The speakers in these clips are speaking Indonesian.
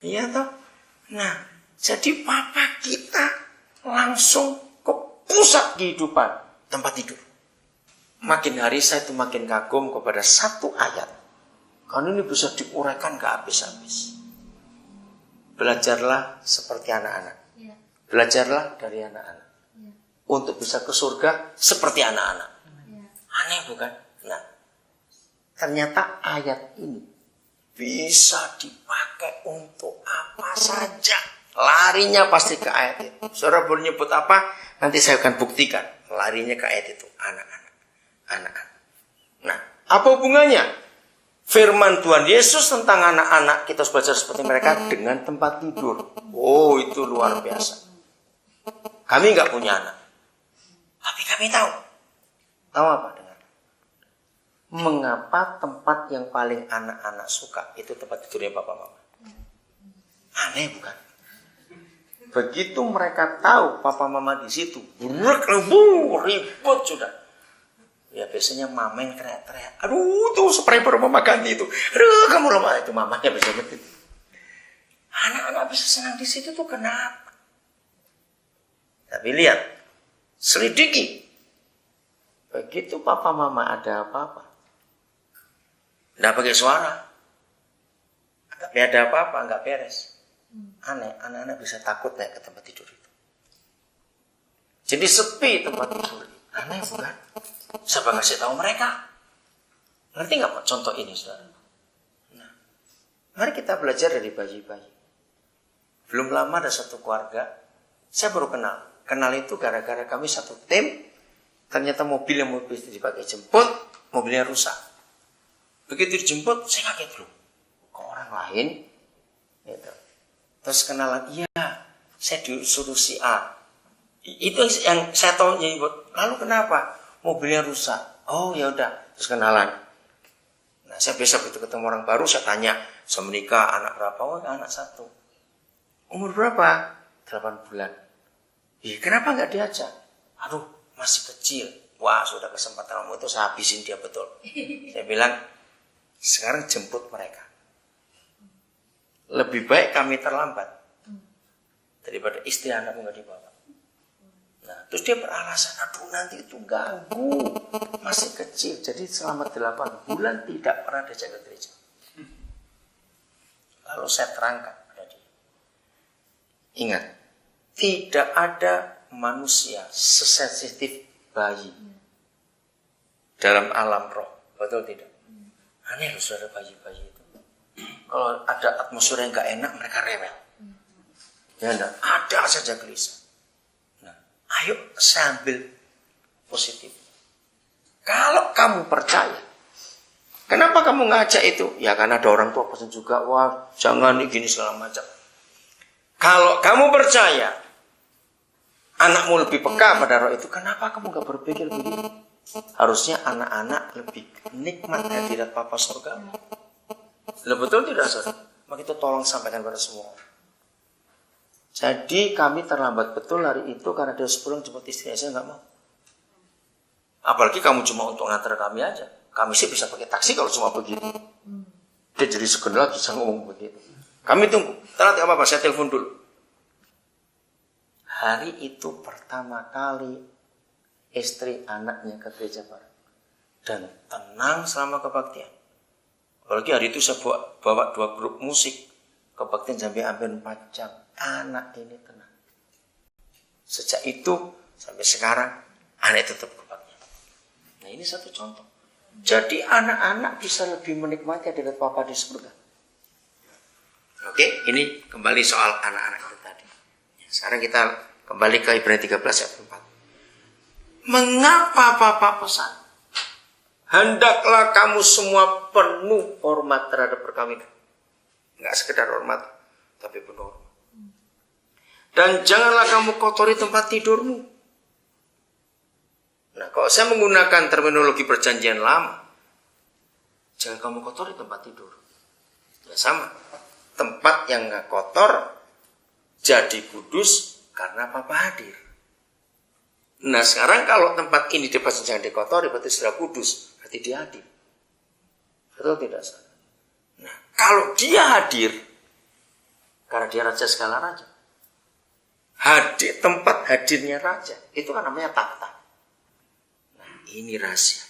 Iya toh? Nah, jadi papa kita langsung ke pusat kehidupan, tempat tidur. Makin hari saya itu makin kagum kepada satu ayat. Karena ini bisa diuraikan ke habis-habis. Belajarlah seperti anak-anak. Belajarlah dari anak-anak. Untuk bisa ke surga seperti anak-anak. Aneh bukan? Nah, ternyata ayat ini bisa dipakai untuk apa saja. Larinya pasti ke ayat itu. Saudara boleh nyebut apa? Nanti saya akan buktikan. Larinya ke ayat itu. Anak-anak. Anak-anak. Nah, apa hubungannya? Firman Tuhan Yesus tentang anak-anak kita harus belajar seperti mereka dengan tempat tidur. Oh, itu luar biasa. Kami nggak punya anak. Tapi kami tahu. Tahu apa? Mengapa tempat yang paling anak-anak suka itu tempat tidurnya papa mama? Aneh bukan? Begitu mereka tahu papa mama di situ, ribut sudah. Ya biasanya mama yang teriak-teriak. Aduh tuh spray baru mama ganti itu. Aduh kamu lemah itu mamanya bisa begitu. Anak-anak bisa senang di situ tuh kenapa? Tapi lihat, selidiki. Begitu papa mama ada apa-apa. Nggak pakai suara. Tapi ada apa-apa, nggak beres. Aneh, anak-anak bisa takut naik ke tempat tidur itu. Jadi sepi tempat tidur. Aneh bukan? Siapa kasih tahu mereka? Ngerti nggak contoh ini, saudara? Nah, mari kita belajar dari bayi-bayi. Belum lama ada satu keluarga, saya baru kenal. Kenal itu gara-gara kami satu tim. Ternyata mobil yang dipakai jemput, mobilnya rusak. Begitu dijemput, saya kaget loh. Kok orang lain? Gitu. Terus kenalan, iya, saya disuruh si A. Itu yang saya tahu nyebut. Lalu kenapa? Mobilnya rusak. Oh ya udah, terus kenalan. Nah, saya besok itu ketemu orang baru, saya tanya, saya menikah, anak berapa? Oh, anak 1. Umur berapa? 8 bulan. Ih, kenapa nggak diajak? Aduh, masih kecil. Wah, sudah kesempatan kamu itu saya habisin dia betul. Saya bilang, sekarang jemput mereka. Lebih baik kami terlambat daripada istri anakmu nggak dibawa. Nah, terus dia beralasan, aduh nanti itu ganggu, masih kecil. Jadi selama 8 bulan tidak pernah diajak ke gereja. Lalu saya terangkan pada dia. Ingat, tidak ada manusia sesensitif bayi dalam alam roh. Betul tidak? Aneh loh saudara bayi-bayi itu. Kalau ada atmosfer yang gak enak, mereka rewel. Ya enggak, ada saja gelisah. Nah, ayo saya ambil positif. Kalau kamu percaya, kenapa kamu ngajak itu? Ya karena ada orang tua pesan juga, wah jangan nih gini segala macam. Kalau kamu percaya, anakmu lebih peka pada roh itu, kenapa kamu gak berpikir begini? Harusnya anak-anak lebih nikmat hadirat Papa surga. Loh, betul tidak, saudara? Maka itu tolong sampaikan pada semua. Jadi kami terlambat betul hari itu karena dia pulang jemput istri saya nggak mau. Apalagi kamu cuma untuk ngantar kami aja. Kami sih bisa pakai taksi kalau cuma begitu. Dia jadi segan lagi bisa ngomong begitu. Kami tunggu. Nanti apa-apa, saya telepon dulu. Hari itu pertama kali istri anaknya ke gereja bareng. Dan tenang selama kebaktian. Apalagi hari itu saya bawa 2 grup musik. Kebaktian sampai hampir 4 jam. Anak ini tenang. Sejak itu sampai sekarang anak tetap kebaktian. Nah ini satu contoh. Jadi anak-anak bisa lebih menikmati hadirat Papa di surga. Oke, ini kembali soal anak-anak itu tadi. Sekarang kita kembali ke Ibrani 13 ayat 4. Mengapa Papa pesan? Hendaklah kamu semua penuh hormat terhadap perkawinan. Enggak sekedar hormat, tapi penuh hormat. Dan janganlah kamu kotori tempat tidurmu. Nah, kalau saya menggunakan terminologi perjanjian lama, jangan kamu kotori tempat tidur. Ya sama. Tempat yang enggak kotor jadi kudus karena Papa hadir. Nah sekarang kalau tempat ini dipastikan jangan dikotori, berarti sudah kudus, berarti dia hadir. Betul tidak? Nah kalau dia hadir, Karena dia raja segala raja. Tempat hadirnya raja itu kan namanya takhta. Nah, ini rahasia.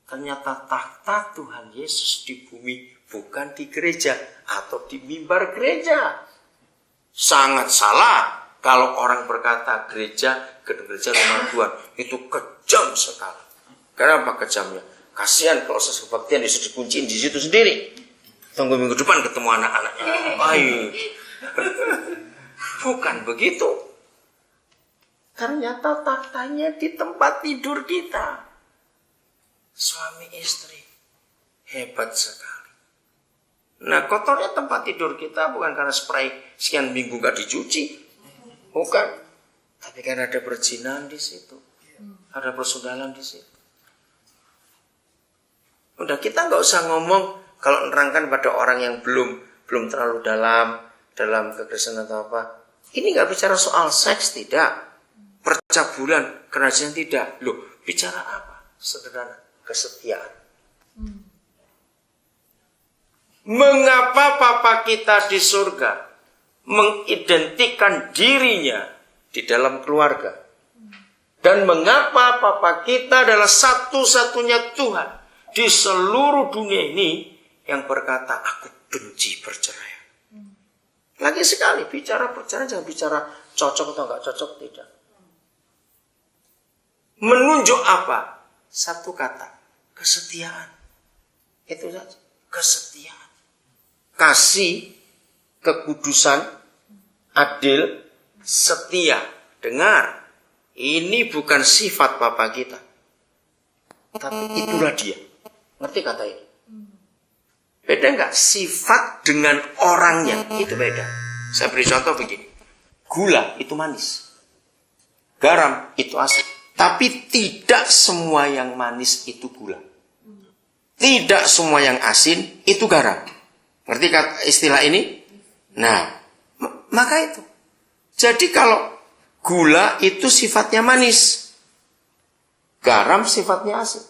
Ternyata takhta Tuhan Yesus di bumi bukan di gereja atau di mimbar gereja. Sangat salah kalau orang berkata gedung gereja rumah Tuhan itu kejam sekali. Kenapa kejamnya? Kasihan proses kebaktian disuruh dikunciin di situ sendiri. Tunggu minggu depan ketemu anak-anaknya. Baik. Bukan begitu. Ternyata tahtanya di tempat tidur kita. Suami istri. Hebat sekali. Nah, kotornya tempat tidur kita bukan karena spray sekian minggu gak dicuci. Bukan. Tapi kan ada perzinahan di situ. Ada persodalan di situ. Udah, kita nggak usah ngomong kalau nerangkan pada orang yang belum terlalu dalam kekristenan atau apa. Ini nggak bicara soal seks, tidak. Percabulan, kerajaan, tidak. Loh, bicara apa? Sederhana, kesetiaan. Mengapa Papa kita di surga mengidentikan dirinya di dalam keluarga? Dan mengapa Papa kita adalah satu-satunya Tuhan di seluruh dunia ini yang berkata, aku benci perceraian. Lagi sekali, bicara perceraian jangan bicara cocok atau enggak cocok, tidak. Menunjuk apa? Satu kata, kesetiaan. Itu saja, kesetiaan. Kasih, kekudusan, adil, setia. Dengar, ini bukan sifat Papa kita. Tapi itulah dia. Ngerti kata ini? Beda enggak? Sifat dengan orangnya. Itu beda. Saya beri contoh begini. Gula itu manis. Garam itu asin. Tapi tidak semua yang manis itu gula. Tidak semua yang asin itu garam. Ngerti kata istilah ini? Nah, maka itu. Jadi kalau gula itu sifatnya manis. Garam sifatnya asin.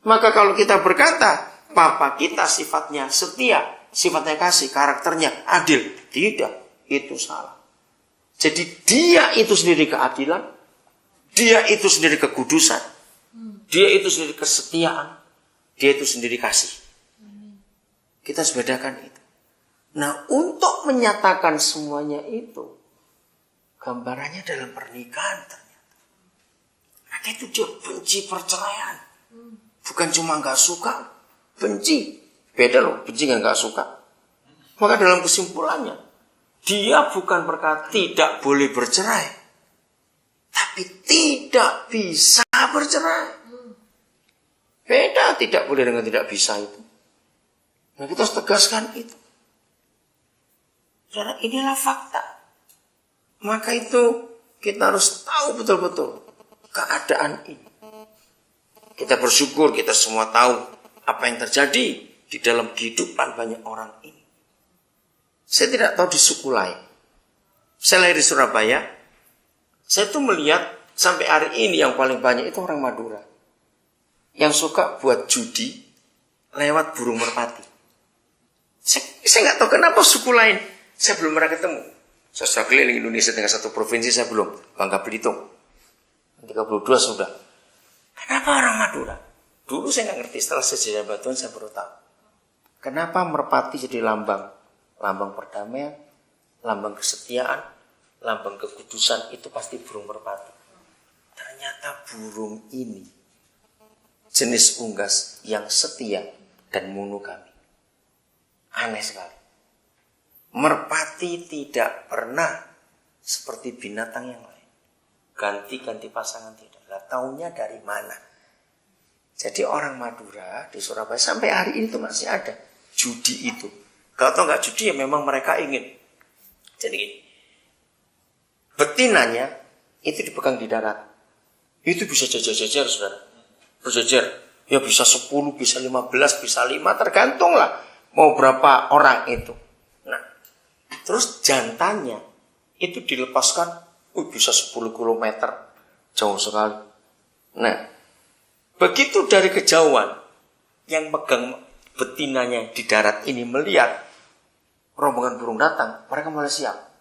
Maka kalau kita berkata, Papa kita sifatnya setia, sifatnya kasih, karakternya adil. Tidak, itu salah. Jadi dia itu sendiri keadilan, dia itu sendiri kekudusan, dia itu sendiri kesetiaan, dia itu sendiri kasih. Kita harus bedakan itu. Nah, untuk menyatakan semuanya itu, gambarannya dalam pernikahan ternyata. Maka itu dia benci perceraian. Bukan cuma gak suka, benci. Beda loh, benci dan gak suka. Maka dalam kesimpulannya, dia bukan berkata tidak boleh bercerai, tapi tidak bisa bercerai. Beda tidak boleh dengan tidak bisa itu. Nah, kita harus tegaskan itu. Karena inilah fakta. Maka itu kita harus tahu betul-betul keadaan ini. Kita bersyukur, kita semua tahu apa yang terjadi di dalam kehidupan banyak orang ini. Saya tidak tahu di suku lain. Saya lahir di Surabaya. Saya tuh melihat sampai hari ini yang paling banyak itu orang Madura. Yang suka buat judi lewat burung merpati. Saya nggak tahu kenapa suku lain. Saya belum pernah ketemu. Saya sudah keliling Indonesia dengan satu provinsi, saya belum. Bangka Belitung. 32 sudah. Kenapa orang Madura? Dulu saya nggak ngerti, setelah sejarah Batuan saya baru tahu. Kenapa merpati jadi lambang? Lambang perdamaian, lambang kesetiaan, lambang kekudusan, itu pasti burung merpati. Ternyata burung ini jenis unggas yang setia dan monogami. Aneh sekali. Merpati tidak pernah seperti binatang yang lain. Ganti-ganti pasangan tidak. Lah taunya dari mana? Jadi orang Madura di Surabaya sampai hari ini tuh masih ada judi itu. Kalau tau nggak judi ya memang mereka ingin. Jadi gini, betinanya itu dipegang di darat. Itu bisa jajar-jajar, saudara. Berjajar. Ya bisa 10, bisa 15, bisa 5, tergantung lah mau berapa orang itu. Nah, terus jantannya itu dilepaskan, bisa 10 km. Jauh sekali. Nah, begitu dari kejauhan yang pegang betinanya di darat ini melihat, rombongan burung datang, mereka mulai siap.